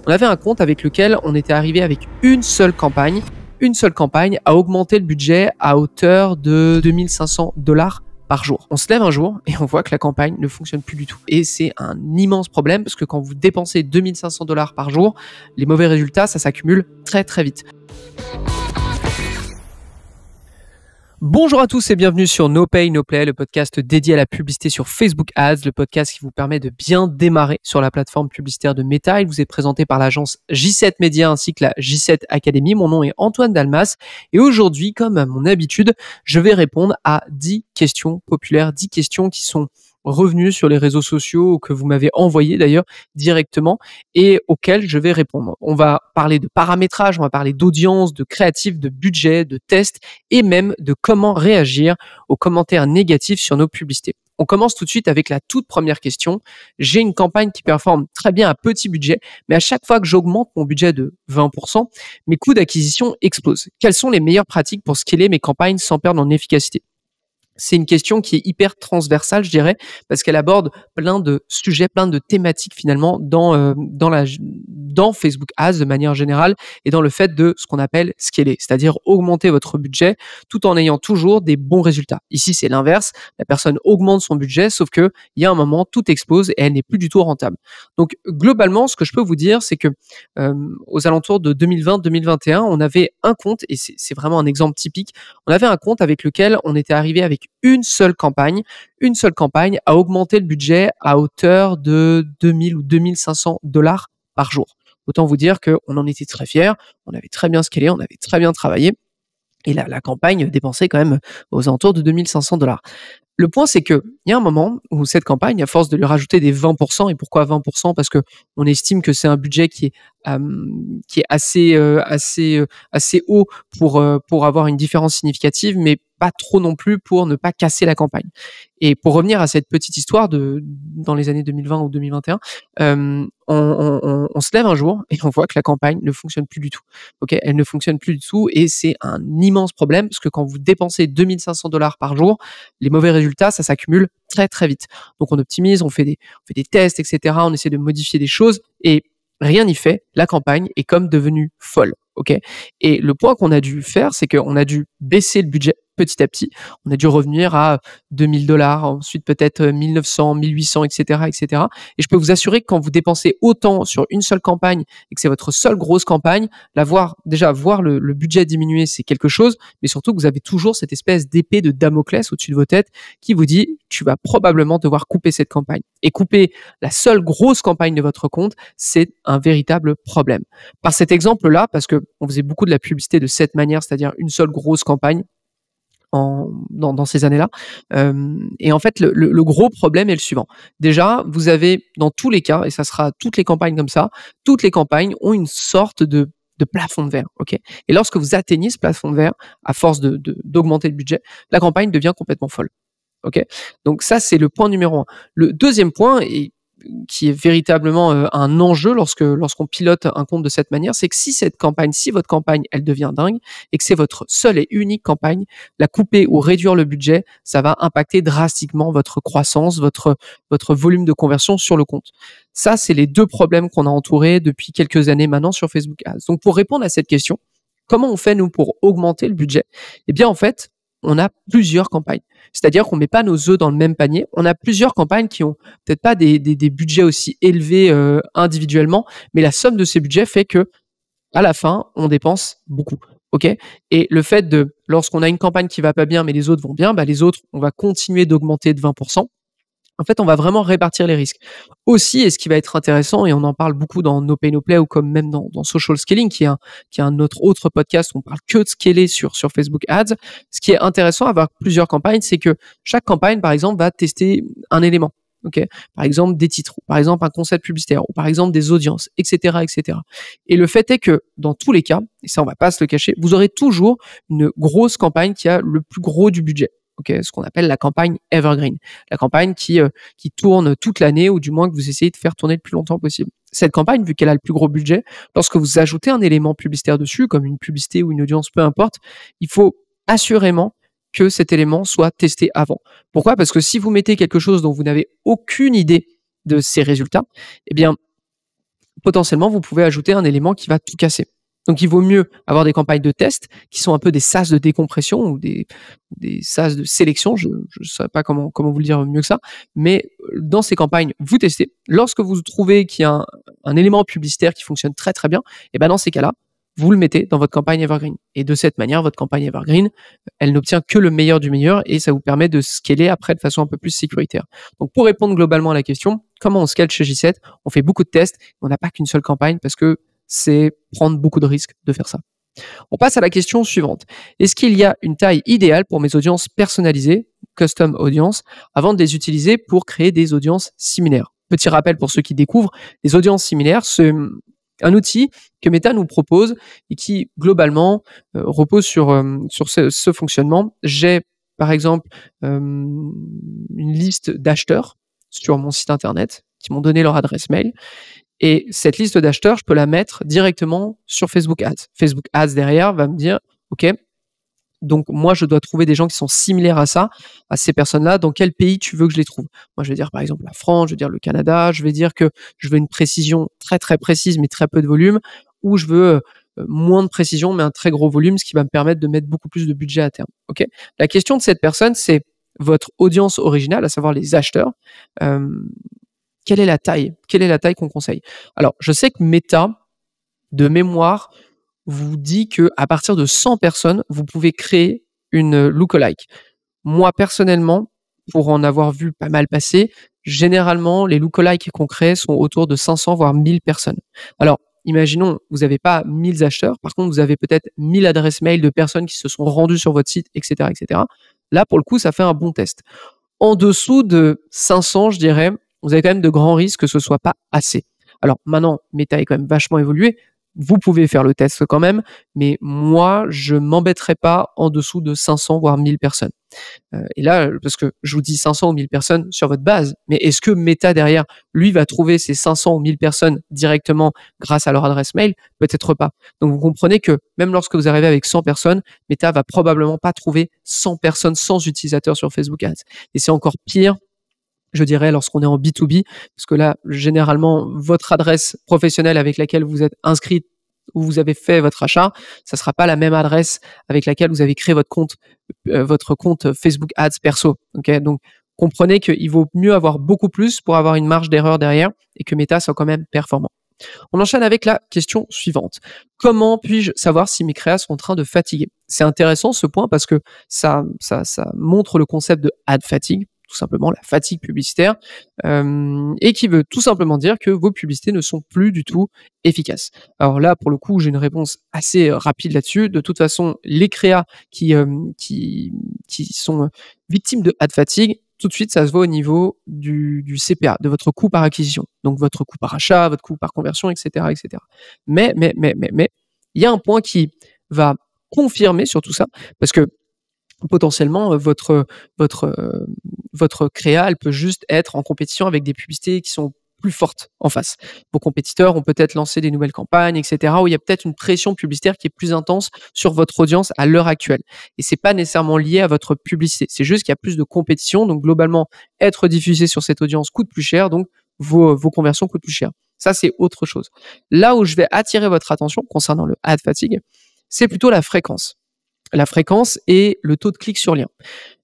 On avait un compte avec lequel on était arrivé avec une seule campagne à augmenter le budget à hauteur de $2500 par jour. On se lève un jour et on voit que la campagne ne fonctionne plus du tout. Et c'est un immense problème parce que quand vous dépensez $2500 par jour, les mauvais résultats, ça s'accumule très très vite. Bonjour à tous et bienvenue sur No Pay No Play, le podcast dédié à la publicité sur Facebook Ads, le podcast qui vous permet de bien démarrer sur la plateforme publicitaire de Meta. Il vous est présenté par l'agence J7 Media ainsi que la J7 Academy. Mon nom est Antoine Dalmas et aujourd'hui, comme à mon habitude, je vais répondre à 10 questions populaires, 10 questions qui sont revenus sur les réseaux sociaux ou que vous m'avez envoyé d'ailleurs directement et auxquels je vais répondre. On va parler de paramétrage, on va parler d'audience, de créatif, de budget, de test et même de comment réagir aux commentaires négatifs sur nos publicités. On commence tout de suite avec la toute première question. J'ai une campagne qui performe très bien à petit budget, mais à chaque fois que j'augmente mon budget de 20%, mes coûts d'acquisition explosent. Quelles sont les meilleures pratiques pour scaler mes campagnes sans perdre en efficacité ? C'est une question qui est hyper transversale, je dirais, parce qu'elle aborde plein de sujets, plein de thématiques finalement dans Facebook Ads de manière générale et dans le fait de ce qu'on appelle scaler, c'est-à-dire augmenter votre budget tout en ayant toujours des bons résultats. Ici, c'est l'inverse. La personne augmente son budget, sauf que il y a un moment, tout explose et elle n'est plus du tout rentable. Donc, globalement, ce que je peux vous dire, c'est que aux alentours de 2020-2021, on avait un compte, et c'est vraiment un exemple typique, on avait un compte avec lequel on était arrivé avec une seule campagne à augmenter le budget à hauteur de $2000 ou $2500 par jour. Autant vous dire qu'on en était très fiers, on avait très bien scalé, on avait très bien travaillé, et la campagne dépensait quand même aux alentours de $2500. Le point, c'est que il y a un moment où cette campagne, à force de lui rajouter des 20%, et pourquoi 20%? Parce que on estime que c'est un budget qui est assez haut pour avoir une différence significative, mais pas trop non plus pour ne pas casser la campagne. Et pour revenir à cette petite histoire dans les années 2020 ou 2021, on se lève un jour et on voit que la campagne ne fonctionne plus du tout. Ok, elle ne fonctionne plus du tout et c'est un immense problème parce que quand vous dépensez $2500 par jour, les mauvais résultats, ça s'accumule très très vite. Donc on optimise, on fait des tests, etc. On essaie de modifier des choses et rien n'y fait. La campagne est comme devenue folle. Ok. Et le point qu'on a dû faire, c'est qu'on a dû baisser le budget petit à petit. On a dû revenir à $2000, ensuite peut-être 1900, 1800, etc., etc. Et je peux vous assurer que quand vous dépensez autant sur une seule campagne et que c'est votre seule grosse campagne, voir le budget diminuer, c'est quelque chose, mais surtout que vous avez toujours cette espèce d'épée de Damoclès au-dessus de vos têtes qui vous dit tu vas probablement devoir couper cette campagne. Et couper la seule grosse campagne de votre compte, c'est un véritable problème. Par cet exemple-là, parce que on faisait beaucoup de la publicité de cette manière, c'est-à-dire une seule grosse campagne dans ces années-là. Et en fait, le gros problème est le suivant. Déjà, vous avez dans tous les cas, et ça sera toutes les campagnes comme ça, toutes les campagnes ont une sorte de plafond de verre, ok. Et lorsque vous atteignez ce plafond de verre, à force d'augmenter le budget, la campagne devient complètement folle, ok. Donc ça, c'est le point numéro 1. Le deuxième point, et qui est véritablement un enjeu lorsqu'on pilote un compte de cette manière, c'est que si votre campagne, elle devient dingue et que c'est votre seule et unique campagne, la couper ou réduire le budget, ça va impacter drastiquement votre croissance, votre volume de conversion sur le compte. Ça, c'est les deux problèmes qu'on a entourés depuis quelques années maintenant sur Facebook Ads. Donc, pour répondre à cette question, comment on fait, nous, pour augmenter le budget? Eh bien, en fait, on a plusieurs campagnes. C'est-à-dire qu'on met pas nos œufs dans le même panier. On a plusieurs campagnes qui ont peut-être pas des budgets aussi élevés individuellement, mais la somme de ces budgets fait que à la fin, on dépense beaucoup. Ok. Et le fait lorsqu'on a une campagne qui va pas bien, mais les autres vont bien, les autres, on va continuer d'augmenter de 20%. En fait, on va vraiment répartir les risques. Aussi, et ce qui va être intéressant, et on en parle beaucoup dans No Pay No Play ou comme même dans Social Scaling, qui est un autre podcast où on parle que de scaler sur Facebook Ads. Ce qui est intéressant à avoir plusieurs campagnes, c'est que chaque campagne, par exemple, va tester un élément. Ok, par exemple des titres, ou par exemple un concept publicitaire, ou par exemple des audiences, etc., etc. Et le fait est que dans tous les cas, et ça on va pas se le cacher, vous aurez toujours une grosse campagne qui a le plus gros du budget. Ok, ce qu'on appelle la campagne evergreen, la campagne qui tourne toute l'année ou du moins que vous essayez de faire tourner le plus longtemps possible. Cette campagne, vu qu'elle a le plus gros budget, lorsque vous ajoutez un élément publicitaire dessus, comme une publicité ou une audience, peu importe, il faut assurément que cet élément soit testé avant. Pourquoi ? Parce que si vous mettez quelque chose dont vous n'avez aucune idée de ses résultats, eh bien, potentiellement, vous pouvez ajouter un élément qui va tout casser. Donc, il vaut mieux avoir des campagnes de test qui sont un peu des sas de décompression ou des sas de sélection. Je ne sais pas comment vous le dire mieux que ça. Mais dans ces campagnes, vous testez. Lorsque vous trouvez qu'il y a un élément publicitaire qui fonctionne très, très bien, et ben dans ces cas-là, vous le mettez dans votre campagne Evergreen. Et de cette manière, votre campagne Evergreen, elle n'obtient que le meilleur du meilleur et ça vous permet de scaler après de façon un peu plus sécuritaire. Donc, pour répondre globalement à la question, comment on scale chez J7? On fait beaucoup de tests. On n'a pas qu'une seule campagne parce que c'est prendre beaucoup de risques de faire ça. On passe à la question suivante. Est-ce qu'il y a une taille idéale pour mes audiences personnalisées, custom audience, avant de les utiliser pour créer des audiences similaires? Petit rappel pour ceux qui découvrent, les audiences similaires, c'est un outil que Meta nous propose et qui, globalement, repose sur ce fonctionnement. J'ai, par exemple, une liste d'acheteurs sur mon site internet qui m'ont donné leur adresse mail. Et cette liste d'acheteurs, je peux la mettre directement sur Facebook Ads. Facebook Ads, derrière, va me dire, OK, donc moi, je dois trouver des gens qui sont similaires à ça, à ces personnes-là. Dans quel pays tu veux que je les trouve? Moi, je vais dire, par exemple, la France, je vais dire le Canada, je vais dire que je veux une précision très, très précise, mais très peu de volume, ou je veux moins de précision, mais un très gros volume, ce qui va me permettre de mettre beaucoup plus de budget à terme. OK? La question de cette personne, c'est votre audience originale, à savoir les acheteurs. Quelle est la taille? Quelle est la taille qu'on conseille? Alors, je sais que Meta, de mémoire, vous dit qu'à partir de 100 personnes, vous pouvez créer une lookalike. Moi, personnellement, pour en avoir vu pas mal passer, généralement, les lookalikes qu'on crée sont autour de 500 voire 1000 personnes. Alors, imaginons, vous n'avez pas 1000 acheteurs, par contre, vous avez peut-être 1000 adresses mail de personnes qui se sont rendues sur votre site, etc., etc. Là, pour le coup, ça fait un bon test. En dessous de 500, je dirais, vous avez quand même de grands risques que ce soit pas assez. Alors maintenant, Meta est quand même vachement évolué. Vous pouvez faire le test quand même, mais moi, je m'embêterai pas en dessous de 500 voire 1000 personnes. Et là, parce que je vous dis 500 ou 1000 personnes sur votre base, mais est-ce que Meta derrière, lui, va trouver ces 500 ou 1000 personnes directement grâce à leur adresse mail? Peut-être pas. Donc vous comprenez que même lorsque vous arrivez avec 100 personnes, Meta va probablement pas trouver 100 personnes, 100 utilisateurs sur Facebook Ads. Et c'est encore pire, je dirais, lorsqu'on est en B2B, parce que là, généralement, votre adresse professionnelle avec laquelle vous êtes inscrit ou vous avez fait votre achat, ça sera pas la même adresse avec laquelle vous avez créé votre compte Facebook Ads perso. Okay? Donc, comprenez qu'il vaut mieux avoir beaucoup plus pour avoir une marge d'erreur derrière et que Meta soit quand même performant. On enchaîne avec la question suivante. Comment puis-je savoir si mes créas sont en train de fatiguer? C'est intéressant ce point parce que ça montre le concept de ad fatigue, tout simplement la fatigue publicitaire, et qui veut tout simplement dire que vos publicités ne sont plus du tout efficaces. Alors là, pour le coup, j'ai une réponse assez rapide là-dessus. De toute façon, les créas qui sont victimes de ad fatigue, tout de suite, ça se voit au niveau du CPA, de votre coût par acquisition. Donc, votre coût par achat, votre coût par conversion, etc., etc. Mais, il y a un point qui va confirmer sur tout ça, parce que potentiellement, votre créa, elle peut juste être en compétition avec des publicités qui sont plus fortes en face. Vos compétiteurs ont peut-être lancé des nouvelles campagnes, etc., où il y a peut-être une pression publicitaire qui est plus intense sur votre audience à l'heure actuelle. Et c'est pas nécessairement lié à votre publicité. C'est juste qu'il y a plus de compétition. Donc, globalement, être diffusé sur cette audience coûte plus cher. Donc, vos conversions coûtent plus cher. Ça, c'est autre chose. Là où je vais attirer votre attention concernant le ad fatigue, c'est plutôt la fréquence. La fréquence et le taux de clic sur lien.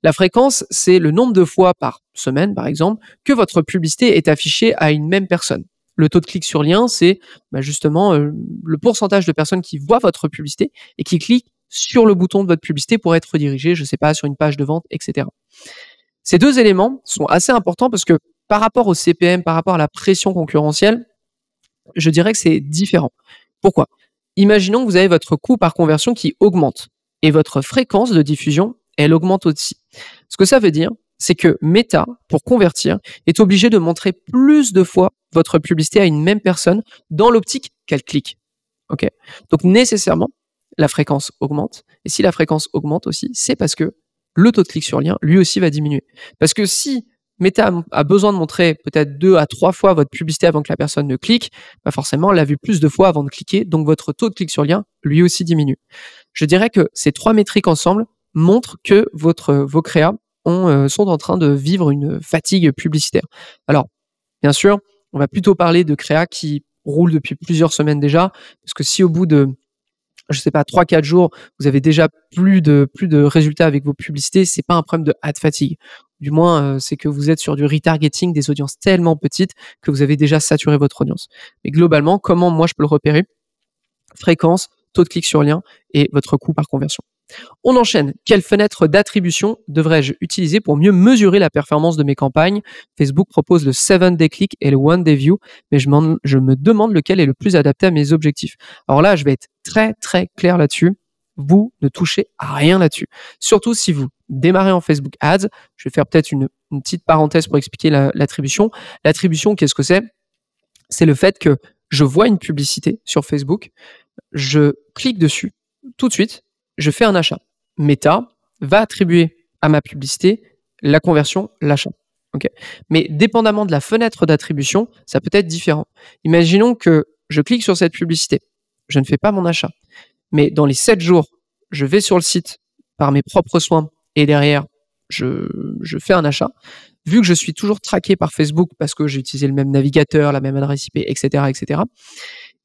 La fréquence, c'est le nombre de fois par semaine, par exemple, que votre publicité est affichée à une même personne. Le taux de clic sur lien, c'est justement le pourcentage de personnes qui voient votre publicité et qui cliquent sur le bouton de votre publicité pour être redirigées, je ne sais pas, sur une page de vente, etc. Ces deux éléments sont assez importants parce que par rapport au CPM, par rapport à la pression concurrentielle, je dirais que c'est différent. Pourquoi? Imaginons que vous avez votre coût par conversion qui augmente. Et votre fréquence de diffusion, elle augmente aussi. Ce que ça veut dire, c'est que Meta, pour convertir, est obligé de montrer plus de fois votre publicité à une même personne dans l'optique qu'elle clique. Okay? Donc nécessairement, la fréquence augmente. Et si la fréquence augmente aussi, c'est parce que le taux de clic sur lien, lui aussi, va diminuer. Parce que si Meta a besoin de montrer peut-être 2 à 3 fois votre publicité avant que la personne ne clique, forcément, elle l'a vu plus de fois avant de cliquer, donc votre taux de clic sur lien, lui aussi, diminue. Je dirais que ces 3 métriques ensemble montrent que vos créas sont en train de vivre une fatigue publicitaire. Alors, bien sûr, on va plutôt parler de créas qui roule depuis plusieurs semaines déjà. Parce que si au bout de, je sais pas, 3-4 jours, vous avez déjà plus de résultats avec vos publicités, c'est pas un problème de ad fatigue. Du moins, c'est que vous êtes sur du retargeting des audiences tellement petites que vous avez déjà saturé votre audience. Mais globalement, comment moi je peux le repérer? Fréquence, taux de clic sur lien et votre coût par conversion. On enchaîne. Quelle fenêtre d'attribution devrais-je utiliser pour mieux mesurer la performance de mes campagnes? Facebook propose le 7-day click et le 1-day view, mais je me demande lequel est le plus adapté à mes objectifs. Alors là, je vais être très très clair là-dessus. Vous ne touchez à rien là-dessus. Surtout si vous démarrez en Facebook Ads. Je vais faire peut-être une petite parenthèse pour expliquer l'attribution. L'attribution, qu'est-ce que c'est? C'est le fait que je vois une publicité sur Facebook, je clique dessus tout de suite, je fais un achat. Meta va attribuer à ma publicité la conversion, l'achat. Okay. Mais dépendamment de la fenêtre d'attribution, ça peut être différent. Imaginons que je clique sur cette publicité, je ne fais pas mon achat, mais dans les 7 jours, je vais sur le site par mes propres soins et derrière, je fais un achat. Vu que je suis toujours traqué par Facebook parce que j'ai utilisé le même navigateur, la même adresse IP, etc.,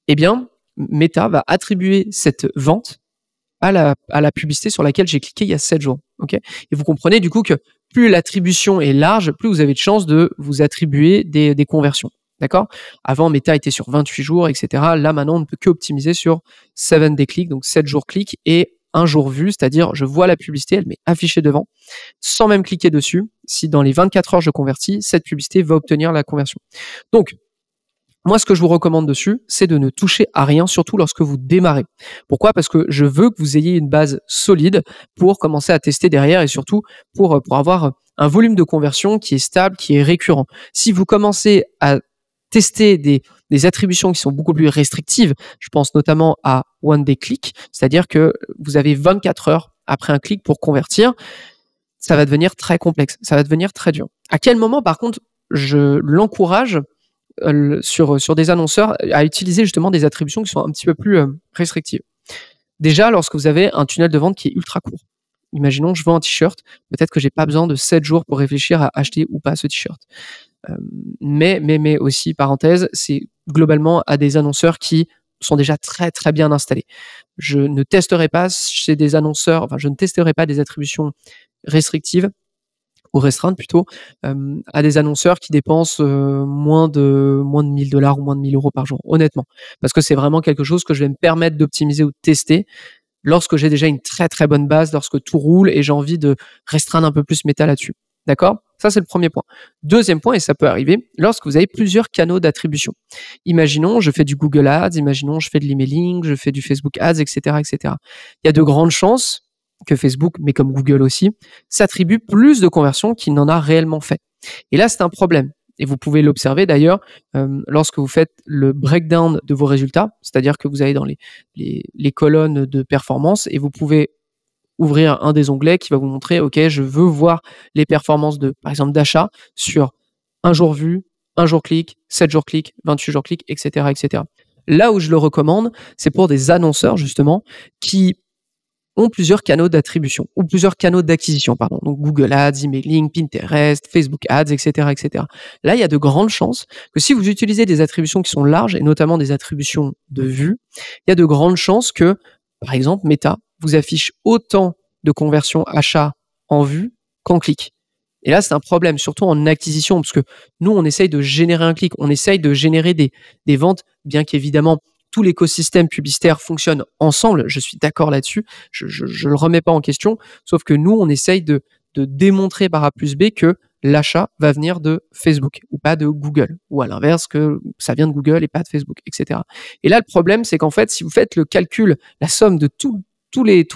eh bien, Meta va attribuer cette vente à la publicité sur laquelle j'ai cliqué il y a 7 jours. Okay, et vous comprenez du coup que plus l'attribution est large, plus vous avez de chances de vous attribuer des conversions. D'accord? Avant, Meta était sur 28 jours, etc. Là, maintenant, on ne peut que optimiser sur 7-day click, donc 7 jours clic et un jour vu, c'est-à-dire je vois la publicité, elle m'est affichée devant, sans même cliquer dessus. Si dans les 24 heures je convertis, cette publicité va obtenir la conversion. Donc, moi, ce que je vous recommande dessus, c'est de ne toucher à rien, surtout lorsque vous démarrez. Pourquoi? Parce que je veux que vous ayez une base solide pour commencer à tester derrière et surtout pour avoir un volume de conversion qui est stable, qui est récurrent. Si vous commencez à tester des attributions qui sont beaucoup plus restrictives, je pense notamment à one day click, c'est-à-dire que vous avez 24 heures après un clic pour convertir, ça va devenir très complexe, ça va devenir très dur. À quel moment, par contre, je l'encourage sur des annonceurs à utiliser justement des attributions qui sont un petit peu plus restrictives. Déjà, lorsque vous avez un tunnel de vente qui est ultra court. Imaginons que je vends un t-shirt, peut-être que j'ai pas besoin de 7 jours pour réfléchir à acheter ou pas ce t-shirt. Mais aussi, parenthèse, c'est globalement à des annonceurs qui sont déjà très très bien installés. Je ne testerai pas chez des annonceurs, enfin je ne testerai pas des attributions restrictives ou restreinte plutôt, à des annonceurs qui dépensent moins de 1 000 $ ou moins de 1 000 € par jour, honnêtement. Parce que c'est vraiment quelque chose que je vais me permettre d'optimiser ou de tester lorsque j'ai déjà une très très bonne base, lorsque tout roule et j'ai envie de restreindre un peu plus Meta là-dessus. D'accord? Ça, c'est le premier point. Deuxième point, et ça peut arriver, lorsque vous avez plusieurs canaux d'attribution. Imaginons, je fais du Google Ads, imaginons, je fais de l'emailing, je fais du Facebook Ads, etc., etc. Il y a de grandes chances que Facebook, mais comme Google aussi, s'attribue plus de conversions qu'il n'en a réellement fait. Et là, c'est un problème. Et vous pouvez l'observer d'ailleurs lorsque vous faites le breakdown de vos résultats, c'est-à-dire que vous allez dans les colonnes de performance et vous pouvez ouvrir un des onglets qui va vous montrer, OK, je veux voir les performances par exemple, d'achat sur un jour vu, un jour clic, 7 jours clic, 28 jours clic, etc., etc. Là où je le recommande, c'est pour des annonceurs justement qui ont plusieurs canaux d'attribution ou plusieurs canaux d'acquisition, pardon. Donc Google Ads, emailing, Pinterest, Facebook Ads, etc., etc. Là, il y a de grandes chances que si vous utilisez des attributions qui sont larges et notamment des attributions de vue, il y a de grandes chances que, par exemple, Meta vous affiche autant de conversions achats en vue qu'en clic. Et là, c'est un problème, surtout en acquisition, parce que nous, on essaye de générer un clic, on essaye de générer des ventes, bien qu'évidemment, tout l'écosystème publicitaire fonctionne ensemble, je suis d'accord là-dessus, je le remets pas en question, sauf que nous, on essaye de démontrer par A plus B que l'achat va venir de Facebook ou pas de Google, ou à l'inverse que ça vient de Google et pas de Facebook, etc. Et là, le problème, c'est qu'en fait, si vous faites le calcul, la somme de tous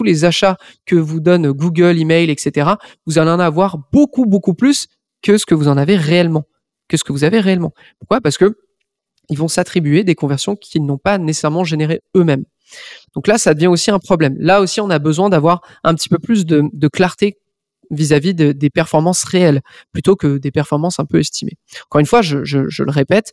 les achats que vous donne Google, email, etc., vous allez en avoir beaucoup, beaucoup plus que ce que vous en avez réellement, Pourquoi? Parce que ils vont s'attribuer des conversions qu'ils n'ont pas nécessairement générées eux-mêmes. Donc là, ça devient aussi un problème. Là aussi, on a besoin d'avoir un petit peu plus de clarté vis-à-vis des performances réelles, plutôt que des performances un peu estimées. Encore une fois, je le répète,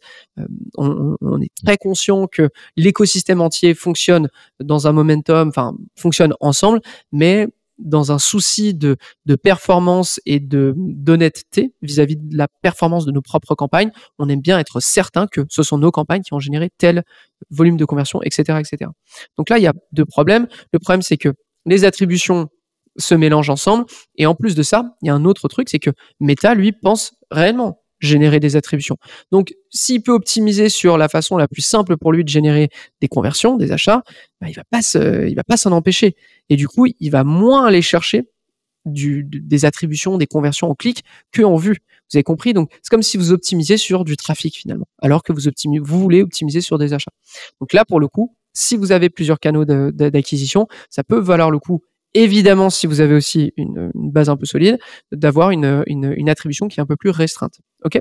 on est très conscient que l'écosystème entier fonctionne dans un momentum, enfin fonctionne ensemble, mais dans un souci de performance et d'honnêteté vis-à-vis de la performance de nos propres campagnes, on aime bien être certain que ce sont nos campagnes qui ont généré tel volume de conversion, etc., etc. Donc là, il y a deux problèmes. Le problème, c'est que les attributions se mélangent ensemble. Et en plus de ça, il y a un autre truc, c'est que Meta, lui, pense réellement générer des attributions. Donc, s'il peut optimiser sur la façon la plus simple pour lui de générer des conversions, des achats, il va pas s'en empêcher. Et du coup, il va moins aller chercher des attributions, des conversions en clic que en vue. Vous avez compris? Donc, c'est comme si vous optimisez sur du trafic finalement, alors que vous voulez optimiser sur des achats. Donc là, pour le coup, si vous avez plusieurs canaux d'acquisition, ça peut valoir le coup. Évidemment, si vous avez aussi une base un peu solide, d'avoir une attribution qui est un peu plus restreinte. Ok?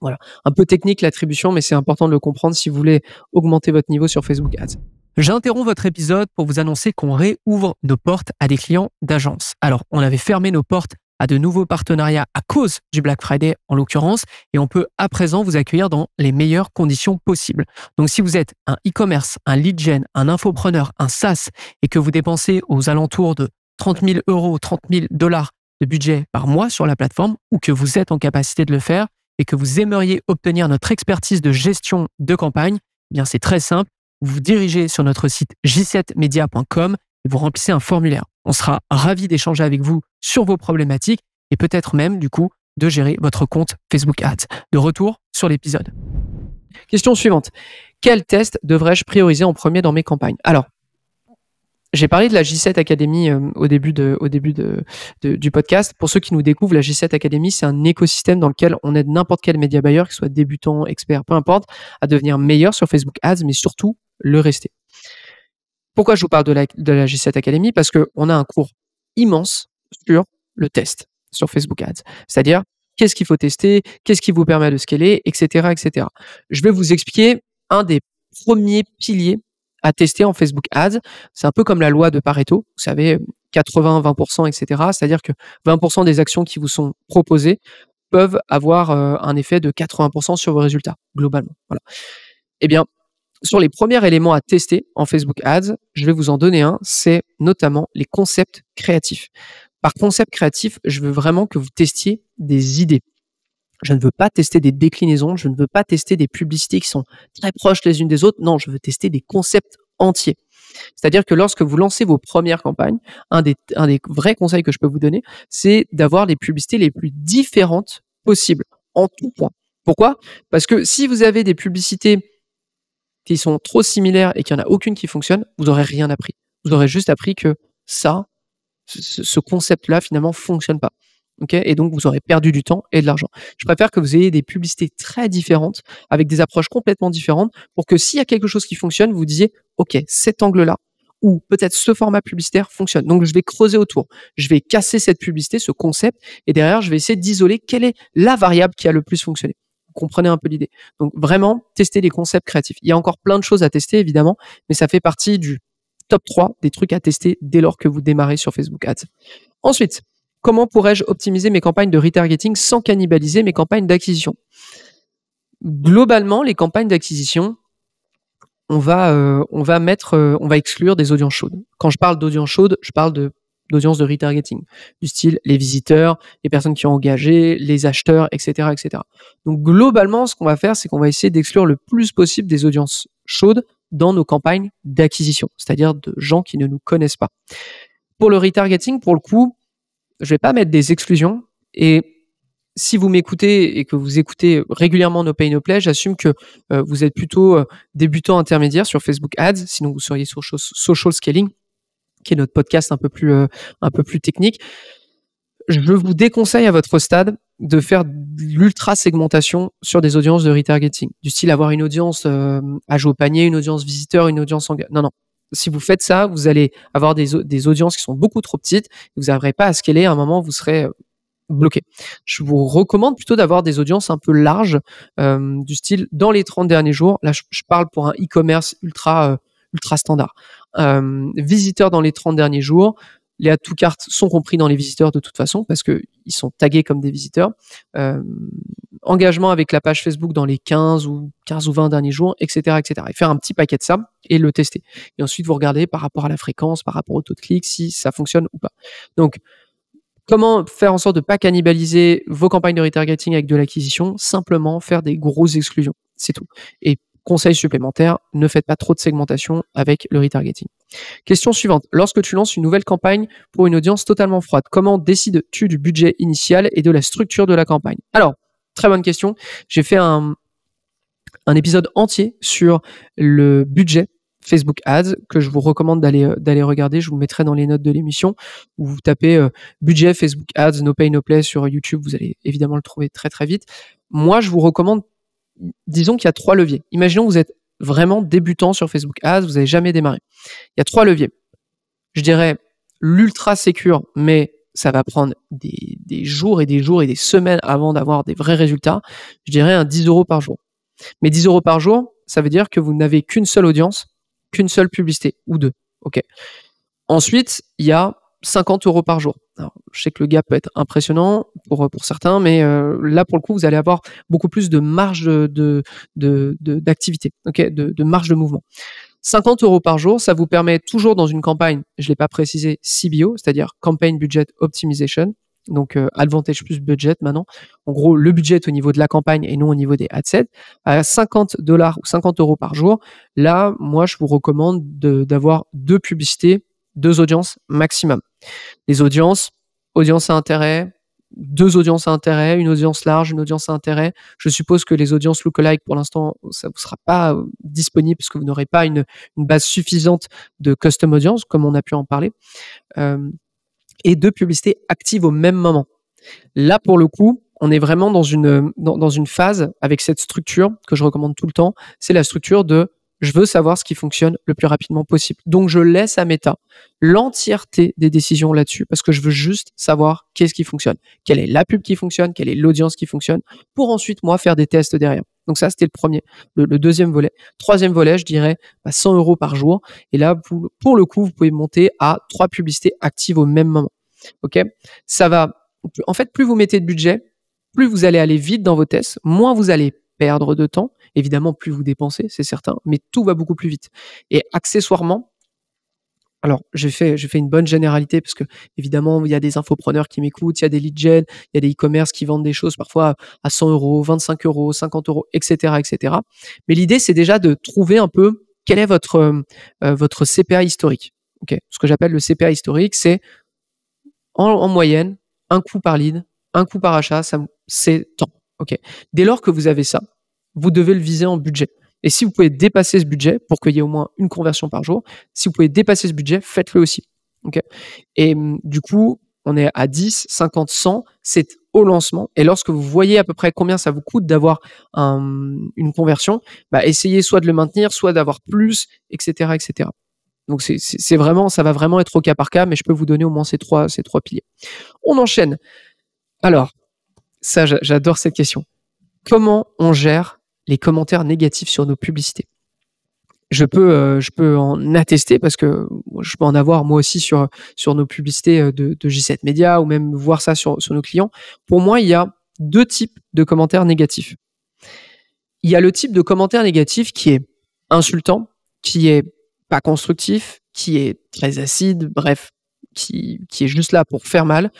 Voilà. Un peu technique l'attribution, mais c'est important de le comprendre si vous voulez augmenter votre niveau sur Facebook Ads. J'interromps votre épisode pour vous annoncer qu'on réouvre nos portes à des clients d'agence. Alors, on avait fermé nos portes à de nouveaux partenariats à cause du Black Friday en l'occurrence, et on peut à présent vous accueillir dans les meilleures conditions possibles. Donc si vous êtes un e-commerce, un lead gen, un infopreneur, un SaaS, et que vous dépensez aux alentours de 30 000 euros, 30 000 dollars de budget par mois sur la plateforme, ou que vous êtes en capacité de le faire, et que vous aimeriez obtenir notre expertise de gestion de campagne, eh bien c'est très simple, vous vous dirigez sur notre site j7media.com et vous remplissez un formulaire. On sera ravis d'échanger avec vous sur vos problématiques et peut-être même, du coup, de gérer votre compte Facebook Ads. De retour sur l'épisode. Question suivante. Quel test devrais-je prioriser en premier dans mes campagnes? Alors, j'ai parlé de la J7 Academy au début du podcast. Pour ceux qui nous découvrent, la J7 Academy, c'est un écosystème dans lequel on aide n'importe quel média buyer, qu'il soit débutant, expert, peu importe, à devenir meilleur sur Facebook Ads, mais surtout le rester. Pourquoi je vous parle de la J7 Academy? Parce qu'on a un cours immense sur le test sur Facebook Ads. C'est-à-dire, qu'est-ce qu'il faut tester, qu'est-ce qui vous permet de scaler, etc., etc. Je vais vous expliquer un des premiers piliers à tester en Facebook Ads. C'est un peu comme la loi de Pareto. Vous savez, 80, 20%, etc. C'est-à-dire que 20% des actions qui vous sont proposées peuvent avoir un effet de 80% sur vos résultats, globalement. Voilà. Eh bien, sur les premiers éléments à tester en Facebook Ads, je vais vous en donner un, c'est notamment les concepts créatifs. Par concept créatif, je veux vraiment que vous testiez des idées. Je ne veux pas tester des déclinaisons, je ne veux pas tester des publicités qui sont très proches les unes des autres. Non, je veux tester des concepts entiers. C'est-à-dire que lorsque vous lancez vos premières campagnes, un des vrais conseils que je peux vous donner, c'est d'avoir les publicités les plus différentes possibles, en tout point. Pourquoi? Parce que si vous avez des publicités qui sont trop similaires et qu'il n'y en a aucune qui fonctionne, vous n'aurez rien appris. Vous aurez juste appris que ce concept-là, finalement, fonctionne pas. Okay, et donc, vous aurez perdu du temps et de l'argent. Je préfère que vous ayez des publicités très différentes, avec des approches complètement différentes, pour que s'il y a quelque chose qui fonctionne, vous disiez, OK, cet angle-là, ou peut-être ce format publicitaire fonctionne. Donc, je vais creuser autour. Je vais casser cette publicité, ce concept, et derrière, je vais essayer d'isoler quelle est la variable qui a le plus fonctionné. Vous comprenez un peu l'idée. Donc, vraiment, tester les concepts créatifs. Il y a encore plein de choses à tester, évidemment, mais ça fait partie du top 3 des trucs à tester dès lors que vous démarrez sur Facebook Ads. Ensuite, comment pourrais-je optimiser mes campagnes de retargeting sans cannibaliser mes campagnes d'acquisition? Globalement, les campagnes d'acquisition, on va exclure des audiences chaudes. Quand je parle d'audience chaude, je parle d'audience de retargeting, du style les visiteurs, les personnes qui ont engagé, les acheteurs, etc., etc. Donc globalement, ce qu'on va faire, c'est qu'on va essayer d'exclure le plus possible des audiences chaudes dans nos campagnes d'acquisition, c'est-à-dire de gens qui ne nous connaissent pas. Pour le retargeting, pour le coup, je vais pas mettre des exclusions, et si vous m'écoutez et que vous écoutez régulièrement No Pay No Play, j'assume que vous êtes plutôt débutant intermédiaire sur Facebook Ads, sinon vous seriez sur Social Scaling, qui est notre podcast un peu plus technique. Je vous déconseille à votre stade de faire de l'ultra segmentation sur des audiences de retargeting, du style avoir une audience à jouer au panier, une audience visiteur, une audience non. Si vous faites ça, vous allez avoir des audiences qui sont beaucoup trop petites, vous n'arriverez pas à scaler, à un moment vous serez bloqué. Je vous recommande plutôt d'avoir des audiences un peu larges, du style dans les 30 derniers jours. Là, je parle pour un e-commerce ultra standard. Visiteurs dans les 30 derniers jours, Les add to cart sont compris dans les visiteurs de toute façon parce qu'ils sont tagués comme des visiteurs. Engagement avec la page Facebook dans les 15 ou 20 derniers jours, etc., etc. Et faire un petit paquet de ça et le tester. Et ensuite, vous regardez par rapport à la fréquence, par rapport au taux de clic, si ça fonctionne ou pas. Donc, comment faire en sorte de ne pas cannibaliser vos campagnes de retargeting avec de l'acquisition? Simplement faire des grosses exclusions. C'est tout. Et conseil supplémentaire, ne faites pas trop de segmentation avec le retargeting. Question suivante. Lorsque tu lances une nouvelle campagne pour une audience totalement froide, comment décides-tu du budget initial et de la structure de la campagne? Alors, très bonne question. J'ai fait un épisode entier sur le budget Facebook Ads que je vous recommande d'aller regarder. Je vous mettrai dans les notes de l'émission où vous tapez budget Facebook Ads, no pay, no play sur YouTube. Vous allez évidemment le trouver très très vite. Moi, je vous recommande, disons qu'il y a 3 leviers. Imaginons que vous êtes vraiment débutant sur Facebook Ads, vous n'avez jamais démarré. Il y a 3 leviers. Je dirais l'ultra sécure, mais ça va prendre des jours et des jours et des semaines avant d'avoir des vrais résultats. Je dirais un 10 € par jour. Mais 10 € par jour, ça veut dire que vous n'avez qu'une seule audience, qu'une seule publicité, ou 2. OK. Ensuite, il y a 50 € par jour. Alors, je sais que le gap peut être impressionnant pour certains, mais là, pour le coup, vous allez avoir beaucoup plus de marge d'activité, okay, de marge de mouvement. 50 € par jour, ça vous permet toujours dans une campagne, je ne l'ai pas précisé, CBO, c'est-à-dire Campaign Budget Optimization, donc Advantage plus Budget maintenant. En gros, le budget est au niveau de la campagne et non au niveau des adsets. À 50 $ ou 50 € par jour, là, moi, je vous recommande d'avoir 2 publicités, 2 audiences maximum. Les audience à intérêt, 2 audiences à intérêt, une audience large, une audience à intérêt. Je suppose que les audiences lookalike, pour l'instant, ça ne vous sera pas disponible parce que vous n'aurez pas une base suffisante de custom audience, comme on a pu en parler. Et 2 publicités actives au même moment. Là, pour le coup, on est vraiment dans une phase avec cette structure que je recommande tout le temps. C'est la structure de je veux savoir ce qui fonctionne le plus rapidement possible. Donc, je laisse à Meta l'entièreté des décisions là-dessus parce que je veux juste savoir qu'est-ce qui fonctionne. Quelle est la pub qui fonctionne, quelle est l'audience qui fonctionne pour ensuite, moi, faire des tests derrière. Donc ça, c'était le premier. Le deuxième volet. Troisième volet, je dirais 100 € par jour. Et là, pour le coup, vous pouvez monter à 3 publicités actives au même moment. OK ? Ça va... En fait, plus vous mettez de budget, plus vous allez aller vite dans vos tests, moins vous allez perdre de temps. Évidemment, plus vous dépensez, c'est certain, mais tout va beaucoup plus vite. Et accessoirement, alors j'ai fait une bonne généralité parce que évidemment, il y a des infopreneurs qui m'écoutent, il y a des lead gen, il y a des e-commerce qui vendent des choses parfois à 100 €, 25 €, 50 €, etc., etc. Mais l'idée, c'est déjà de trouver un peu quel est votre CPA historique. Okay. Ce que j'appelle le CPA historique, c'est en moyenne, un coût par lead, un coût par achat, c'est tant. Okay. Dès lors que vous avez ça, vous devez le viser en budget. Et si vous pouvez dépasser ce budget pour qu'il y ait au moins une conversion par jour, si vous pouvez dépasser ce budget, faites-le aussi. Okay. Et du coup, on est à 10, 50, 100, c'est au lancement. Et lorsque vous voyez à peu près combien ça vous coûte d'avoir une conversion, essayez soit de le maintenir, soit d'avoir plus, etc., etc. Donc c'est vraiment, ça va vraiment être au cas par cas, mais je peux vous donner au moins ces trois piliers. On enchaîne. Alors, ça, j'adore cette question. Comment on gère les commentaires négatifs sur nos publicités? Je peux en attester parce que je peux en avoir moi aussi sur nos publicités de J7 Media ou même voir ça sur nos clients. Pour moi, il y a 2 types de commentaires négatifs. Il y a le type de commentaire négatif qui est insultant, qui est pas constructif, qui est très acide, bref, qui est juste là pour faire mal.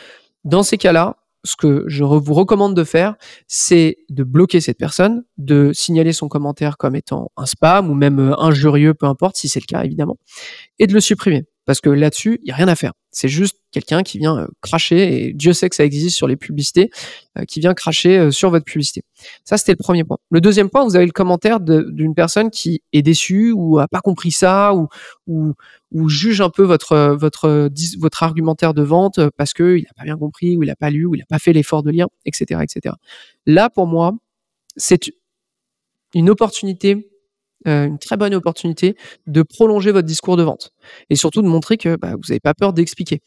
Dans ces cas-là, ce que je vous recommande de faire, c'est de bloquer cette personne, de signaler son commentaire comme étant un spam ou même injurieux, peu importe, si c'est le cas évidemment, et de le supprimer. Parce que là-dessus, il n'y a rien à faire. C'est juste quelqu'un qui vient cracher, et Dieu sait que ça existe sur les publicités, qui vient cracher sur votre publicité. Ça, c'était le premier point. Le deuxième point, vous avez le commentaire d'une personne qui est déçue ou a pas compris ça ou juge un peu votre argumentaire de vente parce qu'il n'a pas bien compris ou il n'a pas lu ou il n'a pas fait l'effort de lire, etc., etc. Là, pour moi, c'est une opportunité, une très bonne opportunité de prolonger votre discours de vente et surtout de montrer que vous n'avez pas peur d'expliquer.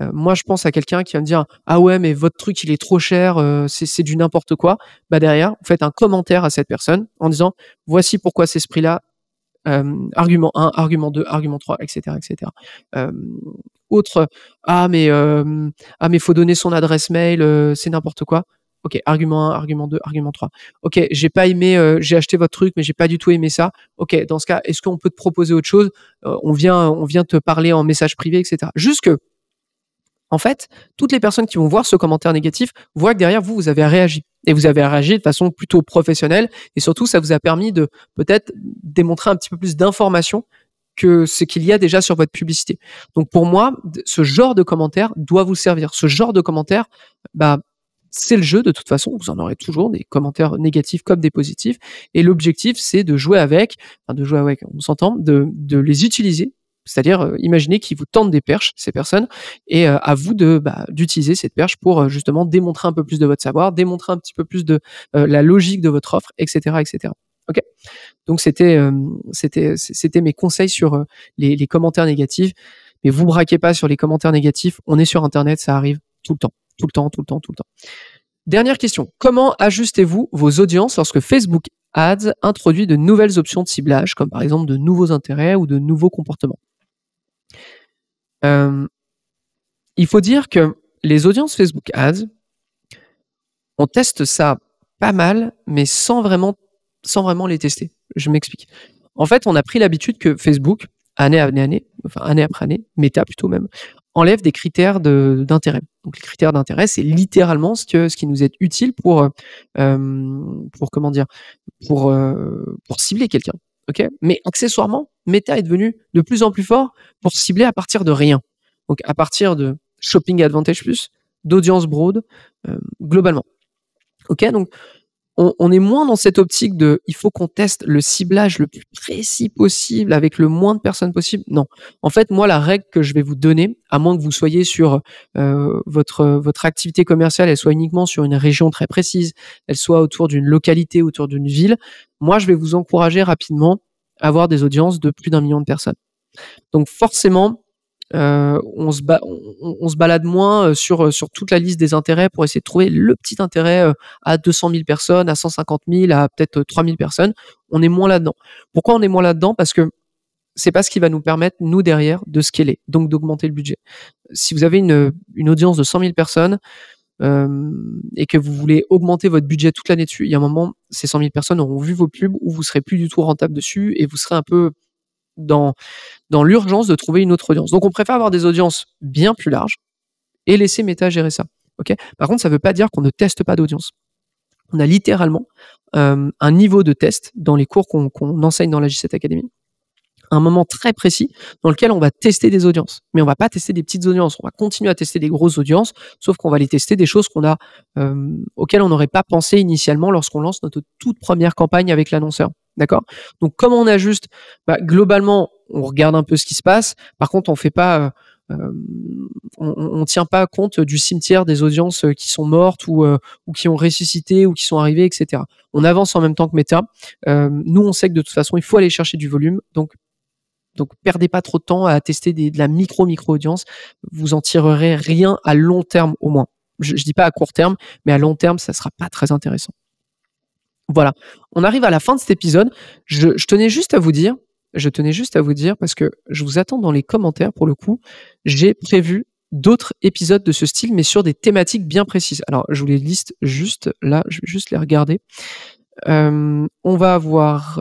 Moi, je pense à quelqu'un qui va me dire « Ah ouais, mais votre truc, il est trop cher, c'est du n'importe quoi ». Derrière, vous faites un commentaire à cette personne en disant « Voici pourquoi c'est ce prix-là, Argument 1, argument 2, argument 3, etc., etc. Autre, mais faut donner son adresse mail, c'est n'importe quoi. Ok, argument 1, argument 2, argument 3. Ok, j'ai pas aimé, j'ai acheté votre truc, mais j'ai pas du tout aimé ça. Ok, dans ce cas, est-ce qu'on peut te proposer autre chose? On vient te parler en message privé, etc. Juste que, en fait, toutes les personnes qui vont voir ce commentaire négatif voient que derrière vous avez réagi. Et vous avez réagi de façon plutôt professionnelle. Et surtout, ça vous a permis de peut-être démontrer un petit peu plus d'informations que ce qu'il y a déjà sur votre publicité. Donc pour moi, ce genre de commentaire doit vous servir. Ce genre de commentaire, c'est le jeu de toute façon. Vous en aurez toujours des commentaires négatifs comme des positifs. Et l'objectif, c'est de jouer avec, on s'entend, de les utiliser. C'est-à-dire, imaginez qu'ils vous tendent des perches, ces personnes, et à vous d'utiliser cette perche pour justement démontrer un peu plus de votre savoir, démontrer un petit peu plus de la logique de votre offre, etc., etc. Ok. Donc c'était mes conseils sur les commentaires négatifs. Mais vous braquez pas sur les commentaires négatifs. On est sur Internet, ça arrive tout le temps, tout le temps, tout le temps, tout le temps. Dernière question. Comment ajustez-vous vos audiences lorsque Facebook Ads introduit de nouvelles options de ciblage, comme par exemple de nouveaux intérêts ou de nouveaux comportements? Il faut dire que les audiences Facebook Ads, on teste ça pas mal, mais sans vraiment les tester. Je m'explique. En fait, on a pris l'habitude que Facebook, année après année, Meta plutôt même, enlève des critères d'intérêt. Donc les critères d'intérêt, c'est littéralement ce qui nous est utile pour cibler quelqu'un. Okay, mais accessoirement, Meta est devenu de plus en plus fort pour cibler à partir de rien. Donc à partir de Shopping Advantage Plus, d'audience broad, globalement. Ok, donc on est moins dans cette optique de il faut qu'on teste le ciblage le plus précis possible avec le moins de personnes possible. Non. En fait, moi, la règle que je vais vous donner, à moins que vous soyez sur votre activité commerciale, elle soit uniquement sur une région très précise, elle soit autour d'une localité, autour d'une ville, moi, je vais vous encourager rapidement à avoir des audiences de plus d'1 million de personnes. Donc forcément, on se balade moins sur toute la liste des intérêts pour essayer de trouver le petit intérêt à 200 000 personnes, à 150 000, à peut-être 3 000 personnes. On est moins là-dedans. Pourquoi on est moins là-dedans? Parce que c'est pas ce qui va nous permettre, nous, derrière, de scaler, donc d'augmenter le budget. Si vous avez une audience de 100 000 personnes et que vous voulez augmenter votre budget toute l'année dessus, il y a un moment, ces 100 000 personnes auront vu vos pubs où vous serez plus du tout rentable dessus et vous serez un peu dans l'urgence de trouver une autre audience. Donc, on préfère avoir des audiences bien plus larges et laisser Meta gérer ça. Okay, par contre, ça ne veut pas dire qu'on ne teste pas d'audience. On a littéralement un niveau de test dans les cours qu'on enseigne dans la J7 Academy, un moment très précis dans lequel on va tester des audiences. Mais on ne va pas tester des petites audiences, on va continuer à tester des grosses audiences, sauf qu'on va les tester des choses auxquelles on n'aurait pas pensé initialement lorsqu'on lance notre toute première campagne avec l'annonceur. D'accord? Donc, comment on ajuste? Globalement, on regarde un peu ce qui se passe. Par contre, on fait pas, on tient pas compte du cimetière des audiences qui sont mortes ou qui ont ressuscité ou qui sont arrivées, etc. On avance en même temps que Meta. Nous, on sait que de toute façon, il faut aller chercher du volume. Donc perdez pas trop de temps à tester de la micro audience. Vous en tirerez rien à long terme au moins. Je dis pas à court terme, mais à long terme, ça sera pas très intéressant. Voilà, on arrive à la fin de cet épisode. Je tenais juste à vous dire, parce que je vous attends dans les commentaires pour le coup. J'ai prévu d'autres épisodes de ce style, mais sur des thématiques bien précises. Alors, je vous les liste juste là, je vais juste les regarder. On va avoir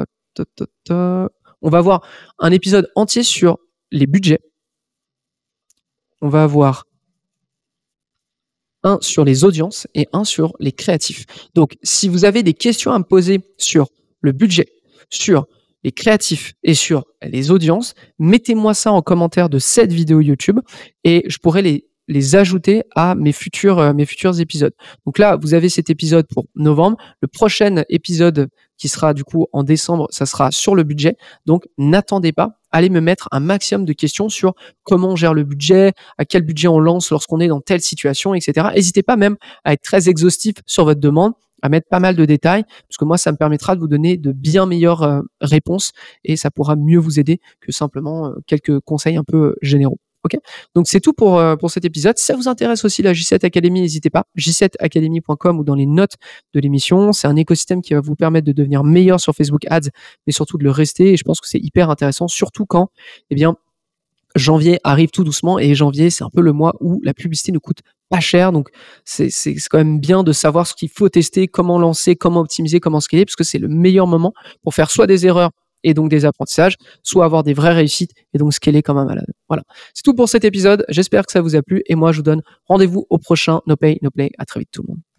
un épisode entier sur les budgets. On va avoir un sur les audiences et un sur les créatifs. Donc, si vous avez des questions à me poser sur le budget, sur les créatifs et sur les audiences, mettez-moi ça en commentaire de cette vidéo YouTube et je pourrai les ajouter à mes futurs épisodes. Donc là, vous avez cet épisode pour novembre. Le prochain épisode qui sera du coup en décembre, ça sera sur le budget. Donc, n'attendez pas. Allez me mettre un maximum de questions sur comment on gère le budget, à quel budget on lance lorsqu'on est dans telle situation, etc. N'hésitez pas même à être très exhaustif sur votre demande, à mettre pas mal de détails, parce que moi, ça me permettra de vous donner de bien meilleures réponses et ça pourra mieux vous aider que simplement quelques conseils un peu généraux. Ok. Donc c'est tout pour cet épisode. Si ça vous intéresse aussi la J7 Academy, n'hésitez pas, j7academy.com ou dans les notes de l'émission. C'est un écosystème qui va vous permettre de devenir meilleur sur Facebook Ads, mais surtout de le rester. Et je pense que c'est hyper intéressant, surtout quand, eh bien, janvier arrive tout doucement et janvier, c'est un peu le mois où la publicité ne coûte pas cher. Donc, c'est quand même bien de savoir ce qu'il faut tester, comment lancer, comment optimiser, comment scaler, parce que c'est le meilleur moment pour faire soit des erreurs et donc des apprentissages, soit avoir des vraies réussites et donc scaler comme un malade. Voilà. C'est tout pour cet épisode. J'espère que ça vous a plu et moi, je vous donne rendez-vous au prochain No Pay, No Play. À très vite tout le monde.